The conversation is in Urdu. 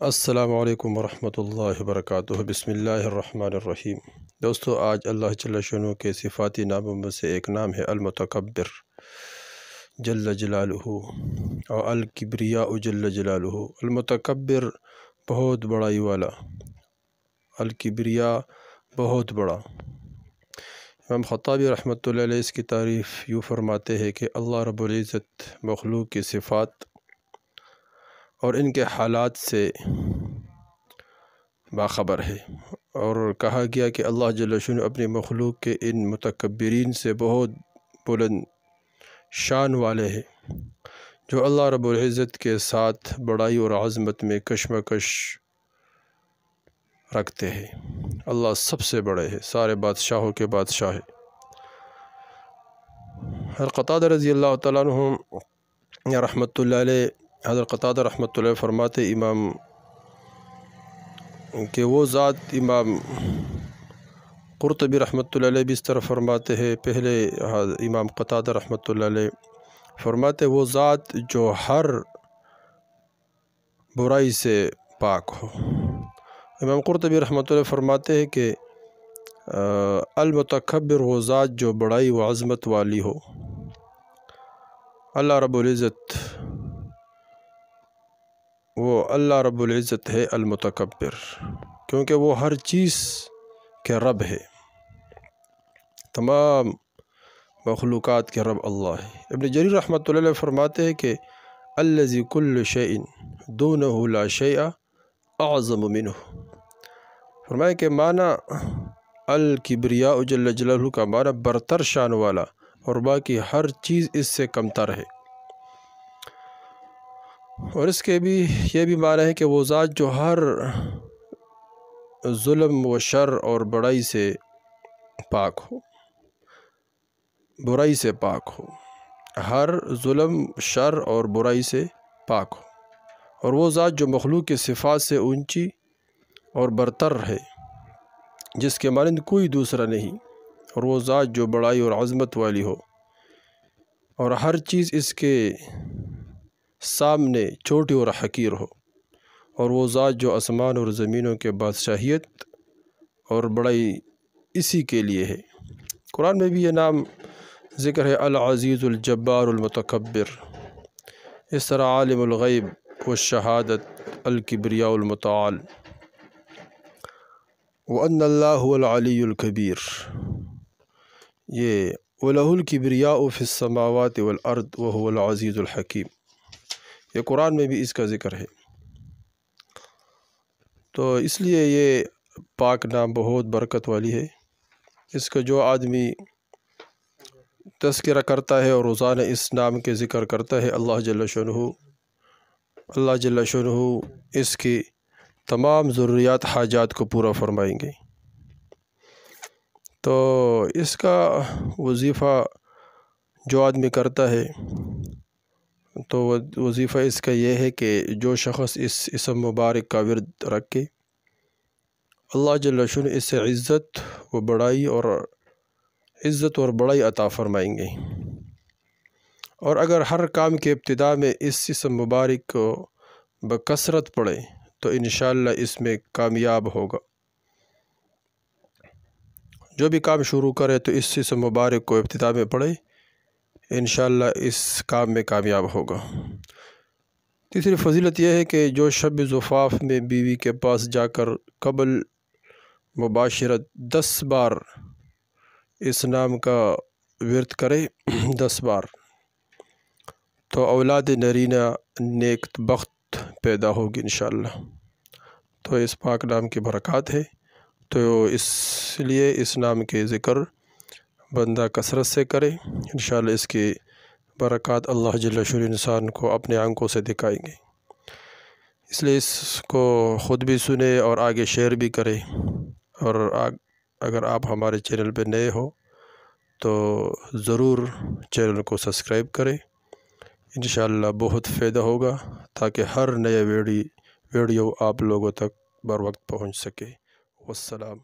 السلام علیکم ورحمۃ اللہ وبرکاتہ۔ بسم اللہ الرحمن الرحیم۔ دوستو، آج اللہ جل شانہ کے صفاتی ناموں میں سے ایک نام ہے المتکبر جل جلالہ، اور الکبریاء جل جلالہ۔ المتکبر بہت بڑائی والا، الکبریاء بہت بڑا۔ امام خطابی رحمۃ اللہ علیہ اس کی تعریف یوں فرماتے ہیں کہ اللہ رب العزت مخلوق کی صفات اور ان کے حالات سے باخبر ہے، اور کہا گیا کہ اللہ جل شانہ اپنی مخلوق کے ان متکبرین سے بہت بلند شان والے ہیں، جو اللہ رب العزت کے ساتھ بڑائی اور عظمت میں کشمکش رکھتے ہیں۔ اللہ سب سے بڑے ہے، سارے بادشاہوں کے بادشاہ ہے۔ حضرت قتادہ رضی اللہ تعالیٰ عنہ رحمۃ اللہ علیہ، حضرت قتادہ رحمۃ اللہ فرماتے امام کہ وہ ذات، امام قرطبی رحمۃ اللہ علیہ بھی اس طرح فرماتے ہیں، پہلے امام قتادہ رحمۃ اللہ علیہ فرماتے وہ ذات جو ہر برائی سے پاک ہو۔ امام قرطبی رحمۃ اللہ فرماتے ہیں کہ المتکبر وہ ذات جو بڑائی و عظمت والی ہو۔ اللہ رب العزت ہے المتکبر، کیونکہ وہ ہر چیز کے رب ہے، تمام مخلوقات کے رب اللہ ہے۔ ابن جریر رحمۃ اللہ علیہ فرماتے ہیں کہ الذی کل شیء دونہ لا شیء اعظم منہ۔ فرمایا کہ معنی الکبریاء جل جلالہ کا معنی برتر شان والا، اور باقی ہر چیز اس سے کمتر ہے۔ اور اس کے بھی یہ بھی معنی ہے کہ وہ ذات جو ہر ظلم و شر اور برائی سے پاک ہو، برائی سے پاک ہو، ہر ظلم، شر اور برائی سے پاک ہو، اور وہ ذات جو مخلوق کی صفات سے اونچی اور برتر ہے، جس کے مانند کوئی دوسرا نہیں، اور وہ ذات جو بڑائی اور عظمت والی ہو، اور ہر چیز اس کے سامنے چھوٹی اور حقیر ہو، اور وہ ذات جو آسمان اور زمینوں کے بادشاہیت اور بڑائی اسی کے لیے ہے۔ قرآن میں بھی یہ نام ذکر ہے، العزیز الجبار المتکبر، اس طرح عالم الغیب والشہادت الکبریاء المتعال، وَأَنَّ اللَّهُ هُوَ الْعَلِيُّ الْكَبِيرُ، یہ وَلَهُ الْكِبْرِيَاءُ فِي السَّمَاوَاتِ وَالْأَرْضِ وَهُوَ الْعَزِيزُ الْحَكِيمُ، یہ قرآن میں بھی اس کا ذکر ہے۔ تو اس لیے یہ پاک نام بہت برکت والی ہے۔ اس کا جو آدمی تذکرہ کرتا ہے اور روزانہ اس نام کے ذکر کرتا ہے، اللہ جل شانہ اس کی تمام ضروریات، حاجات کو پورا فرمائیں گے۔ تو اس کا وظیفہ جو آدمی کرتا ہے، تو وظیفہ اس کا یہ ہے کہ جو شخص اس اسم مبارک کا ورد رکھے، اللہ جل شانہ اس سے عزت اور بڑائی عطا فرمائیں گے۔ اور اگر ہر کام کے ابتدا میں اس اسم مبارک کو بکثرت پڑھے تو انشاءاللہ اس میں کامیاب ہوگا۔ جو بھی کام شروع کرے تو اس اسم مبارک کو ابتدا میں پڑھے، انشاءاللہ اس کام میں کامیاب ہوگا۔ تیسری فضیلت یہ ہے کہ جو شب زفاف میں بیوی کے پاس جا کر قبل مباشرت 10 بار اس نام کا ورد کرے، 10 بار، تو اولاد نرینہ نیک بخت پیدا ہوگی انشاءاللہ۔ تو اس پاک نام کی برکات ہے، تو اس لیے اس نام کے ذکر بندہ کثرت سے کرے، انشاءاللہ اس کی برکات اللہ جل شانہ انسان کو اپنے آنکھوں سے دکھائیں گے۔ اس لیے اس کو خود بھی سنے اور آگے شیئر بھی کرے، اور اگر آپ ہمارے چینل پہ نئے ہو تو ضرور چینل کو سبسکرائب کریں، انشاءاللہ بہت فائدہ ہوگا، تاکہ ہر نیا ویڈیو آپ لوگوں تک بر وقت پہنچ سکے۔ والسلام۔